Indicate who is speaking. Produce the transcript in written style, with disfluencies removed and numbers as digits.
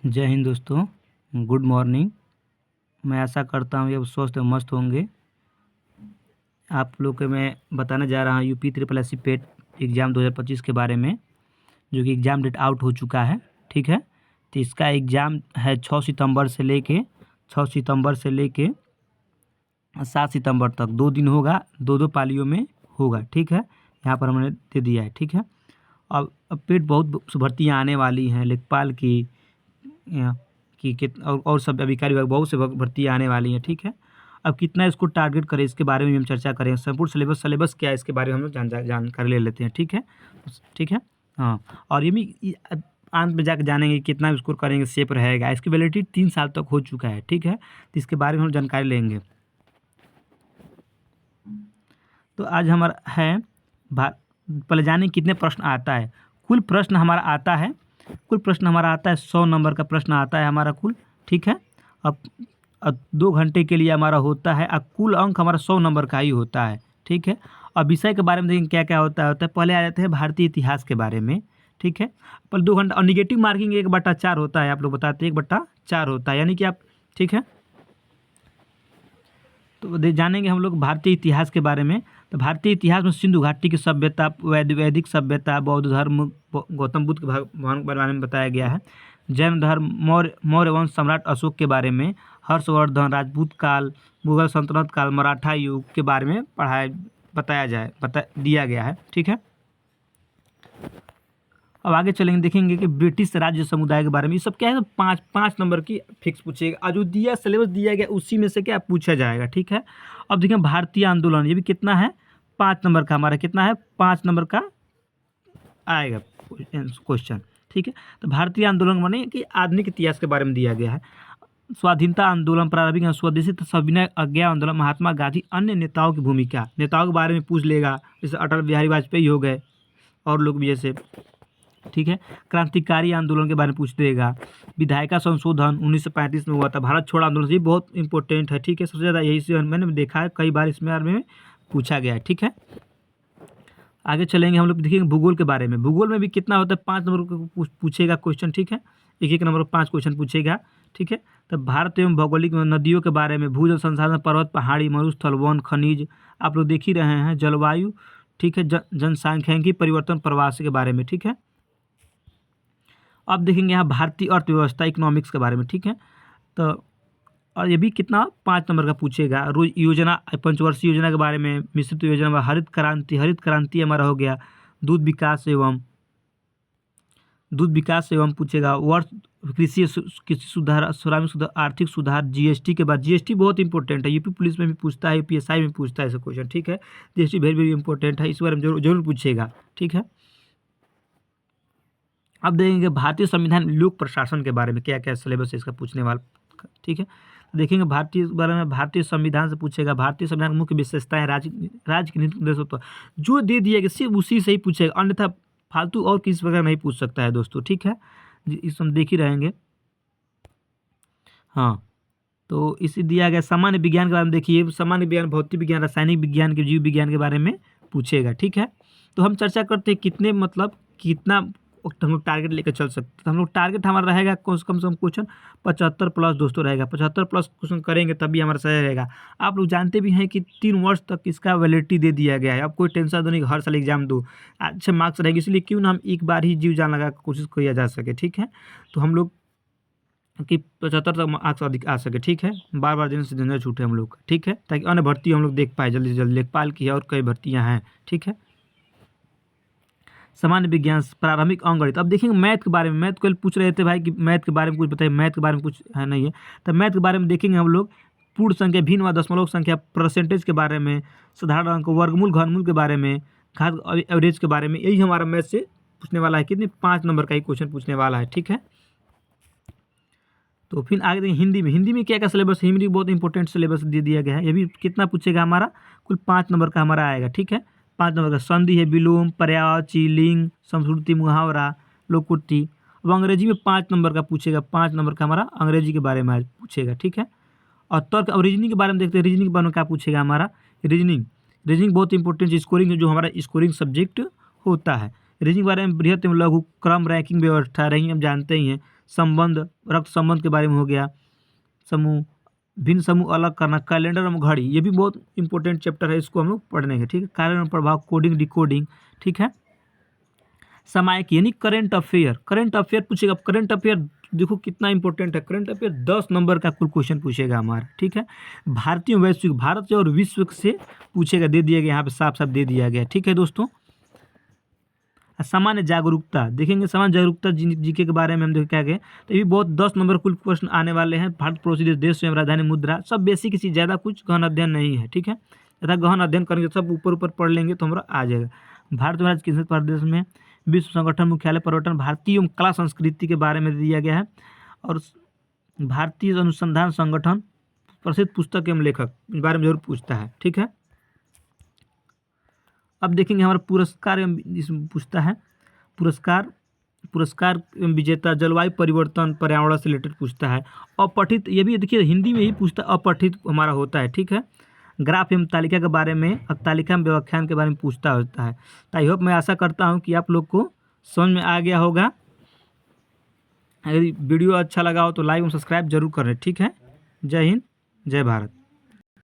Speaker 1: जय हिंद दोस्तों। Good morning. मैं आशा करता हूँ ये आप स्वस्थ और मस्त होंगे। आप लोग को मैं बताने जा रहा हूँ यूपी ट्रिपल एस सी पेट एग्ज़ाम 2025 के बारे में, जो कि एग्ज़ाम डेट आउट हो चुका है। ठीक है, तो इसका एग्ज़ाम है 6 सितंबर से लेके 7 सितंबर तक 2 दिन होगा, 2 पालियों में होगा। ठीक है, यहाँ पर हमने दे दिया है। ठीक है, अब पेट बहुत भर्तियाँ आने वाली हैं, लेखपाल की या कि और सब अधिकारी विभाग बहुत से भर्तियाँ आने वाली हैं। ठीक है, अब कितना इसको टारगेट करें इसके बारे में हम चर्चा करें। संपूर्ण सिलेबस क्या है इसके बारे में हम लोग जानकारी ले लेते हैं। ठीक है, ठीक है। हाँ, और ये भी अंत में जाकर जानेंगे कितना स्कोर करेंगे सेफ रहेगा। इसकी वैलिडिटी 3 साल तक हो चुका है। ठीक है, तो इसके बारे में हम जानकारी लेंगे। तो आज हमारा है पहले जाने कितने प्रश्न आता है। कुल प्रश्न हमारा आता है 100 नंबर का प्रश्न आता है हमारा कुल। ठीक है, अब 2 घंटे के लिए हमारा होता है। अब कुल अंक हमारा 100 नंबर का ही होता है। ठीक है, अब विषय के बारे में देखेंगे क्या क्या होता है। पहले आ जाते हैं भारतीय इतिहास के बारे में। ठीक है, पर 2 घंटा और निगेटिव मार्किंग 1/4 होता है। आप लोग बताते हैं 1/4 होता है, यानी कि आप ठीक है। तो जानेंगे हम लोग भारतीय इतिहास के बारे में। तो भारतीय इतिहास में सिंधु घाटी की सभ्यता, वैदिक सभ्यता, बौद्ध धर्म, गौतम बुद्ध के भगवान के बारे में बताया गया है। जैन धर्म, मौर्य वंश, सम्राट अशोक के बारे में, हर्षवर्धन, राजपूत काल, मुगल सल्तनत काल, मराठा युग के बारे में बता दिया गया है। ठीक है, अब आगे चलेंगे, देखेंगे कि ब्रिटिश राज्य समुदाय के बारे में। ये सब क्या है, 5 नंबर की फिक्स पूछेगा। और जो दिया सिलेबस दिया गया उसी में से क्या पूछा जाएगा। ठीक है, अब देखें भारतीय आंदोलन, ये भी कितना है, 5 नंबर का हमारा कितना है, 5 नंबर का आएगा क्वेश्चन। ठीक है, तो भारतीय आंदोलन माने कि आधुनिक इतिहास के बारे में दिया गया है। स्वाधीनता आंदोलन, प्रारंभिक स्वदेशी सविनय अज्ञा आंदोलन, महात्मा गांधी, अन्य नेताओं की भूमिका, नेताओं के बारे में पूछ लेगा। जैसे अटल बिहारी वाजपेयी हो गए और लोग भी जैसे। ठीक है, क्रांतिकारी आंदोलन के बारे में पूछ देगा। विधायिका संशोधन 1935 में हुआ था। भारत छोड़ो आंदोलन, ये बहुत इंपॉर्टेंट है। ठीक है, सबसे ज़्यादा यही से मैंने देखा है, कई बार इसमें बारे में पूछा गया है। ठीक है, आगे चलेंगे हम लोग, देखेंगे भूगोल के बारे में। भूगोल में भी कितना होता है, 5 नंबर को पूछेगा क्वेश्चन। ठीक है, एक नंबर पर 5 क्वेश्चन पूछेगा। ठीक है, तो भारत एवं भौगोलिक नदियों के बारे में, भूजल संसाधन, पर्वत, पहाड़ी, मरुस्थल, वन, खनिज, आप लोग देख ही रहे हैं। जलवायु, ठीक है, जनसांख्यिकी परिवर्तन, प्रवास के बारे में। ठीक है, अब देखेंगे यहाँ भारतीय अर्थव्यवस्था, इकोनॉमिक्स के बारे में। ठीक है, तो और ये भी कितना, 5 नंबर का पूछेगा। रोज योजना, पंचवर्षीय योजना के बारे में, मिश्रित योजना, हरित क्रांति हमारा हो गया। दूध विकास एवं पूछेगा। वर्ष कृषि सुधार, श्रमिक सुधार, आर्थिक सुधार, जीएसटी के बाद। जीएसटी बहुत इंपॉर्टेंट है, यूपी पुलिस में भी पूछता है, यूपीएसआई में पूछता है ऐसा क्वेश्चन। ठीक है, जीएसटी वेरी वेरी इंपॉर्टेंट है, इस बारे में जरूर पूछेगा। ठीक है, अब देखेंगे भारतीय संविधान, लोक प्रशासन के बारे में क्या क्या सिलेबस है इसका पूछने वाला। ठीक है, देखेंगे भारतीय बारे में, भारतीय संविधान से पूछेगा। भारतीय संविधान की मुख्य विशेषताएं, राज्य की नीति उद्देश्य, जो दे दिया गया सिर्फ उसी से ही पूछेगा, अन्यथा फालतू और किसी प्रकार नहीं पूछ सकता है दोस्तों। ठीक है, इस हम देख ही रहेंगे। हाँ, तो इसे दिया गया सामान्य विज्ञान के बारे में। देखिए सामान्य विज्ञान, भौतिक विज्ञान, रासायनिक विज्ञान के, जीव विज्ञान के बारे में पूछेगा। ठीक है, तो हम चर्चा करते हैं कितने मतलब कितना हम लोग टारगेट लेकर चल सकते हैं। तो हम लोग टारगेट हमारा रहेगा कम से कम क्वेश्चन 75 प्लस दोस्तों रहेगा। 75 प्लस क्वेश्चन करेंगे तभी हमारा सही रहेगा। आप लोग जानते भी हैं कि 3 वर्ष तक इसका वैलिडिटी दे दिया गया है। अब कोई टेंशन तो नहीं, हर साल एग्जाम दो, अच्छे मार्क्स रहेंगे। इसलिए क्यों ना हम एक बार ही जीव जान लगा कोशिश किया जा सके। ठीक है, तो हम लोग कि 75 तक मार्क्स अधिक आ सके। ठीक है, बार बार देने से झंझट छूटे हम लोग का। ठीक है, ताकि अन्य भर्ती हम लोग देख पाए जल्दी से जल्दी। लेखपाल की है और कई भर्तियां हैं। ठीक है, सामान्य विज्ञान, प्रारंभिक अंकगणित। अब देखेंगे मैथ के बारे में। मैथ कल पूछ रहे थे भाई कि मैथ के बारे में कुछ बताइए, मैथ के बारे में कुछ है नहीं है। तो मैथ के बारे में देखेंगे हम लोग पूर्ण संख्या, भिन्न व दशमलव संख्या, परसेंटेज के बारे में, साधारण अंक, वर्गमूल, घनमूल के बारे में, घात एवरेज के बारे में। यही हमारा मैथ से पूछने वाला है। कितने, 5 नंबर का ही क्वेश्चन पूछने वाला है। ठीक है, तो फिर आगे देखें हिंदी में क्या क्या सिलेबस है। हिंदी बहुत इंपॉर्टेंट सिलेबस दे दिया गया है। ये भी कितना पूछेगा, हमारा कुल 5 नंबर का हमारा आएगा। ठीक है, 5 नंबर का संधि है, विलोम, पर्यायवाची, लिंग, संस्कृति, मुहावरा, लोकोक्ति। अब अंग्रेजी में 5 नंबर का पूछेगा। 5 नंबर का हमारा अंग्रेजी के बारे में आज पूछेगा। ठीक है, और तर्क और रीजनिंग के बारे में देखते हैं। रीजनिंग के बारे में क्या पूछेगा हमारा, रीजनिंग बहुत इंपॉर्टेंट, स्कोरिंग जो हमारा स्कोरिंग सब्जेक्ट होता है। रीजनिंग के बारे में बृहत एवं लघु क्रम रैंकिंग व्यवस्था रही, हम जानते ही हैं। संबंध, रक्त संबंध के बारे में हो गया, समूह, भिन्न समूह अलग करना, कैलेंडर और घड़ी, ये भी बहुत इंपॉर्टेंट चैप्टर है, इसको हम लोग पढ़ने हैं, ठीक है। कारण और प्रभाव, कोडिंग डिकोडिंग, ठीक है। सामायिक यानी करंट अफेयर, करंट अफेयर पूछेगा। करंट अफेयर देखो कितना इंपॉर्टेंट है, करंट अफेयर 10 नंबर का कुल क्वेश्चन पूछेगा हमारा, ठीक है। भारतीय वैश्विक, भारत से और विश्व से पूछेगा, दे दिया गया यहाँ पे, साफ साफ दे दिया गया, ठीक है दोस्तों। सामान्य जागरूकता देखेंगे, सामान्य जागरूकता जीके के बारे में हम देखें क्या गए, तो ये भी बहुत 10 नंबर कुल प्रश्न आने वाले हैं। भारत पड़ोसी देश, देश स्वयं, राजधानी, मुद्रा, सब बेसिक चीज, ज़्यादा कुछ गहन अध्ययन नहीं है, ठीक है। यथा गहन अध्ययन करेंगे सब ऊपर ऊपर पढ़ लेंगे तो हमारा आ जाएगा। भारत में राज्य किस प्रदेश में, विश्व संगठन मुख्यालय, पर्यटन, भारतीय एवं कला संस्कृति के बारे में दिया गया है, और भारतीय अनुसंधान संगठन, प्रसिद्ध पुस्तक एवं लेखक, इस बारे में जरूर पूछता है, ठीक है। अब देखेंगे हमारा पुरस्कार एवं इसमें पूछता है, पुरस्कार एवं विजेता, जलवायु परिवर्तन, पर्यावरण से रिलेटेड पूछता है। अपठित, ये भी देखिए हिंदी में ही पूछता है, अपठित हमारा होता है, ठीक है। ग्राफ एवं तालिका के बारे में, अब तालिका में व्याख्यान के बारे में पूछता होता है। तो आई होप, मैं आशा करता हूँ कि आप लोग को समझ में आ गया होगा। अगर वीडियो अच्छा लगा हो तो लाइक और सब्सक्राइब जरूर करें, ठीक है। जय हिंद, जय भारत।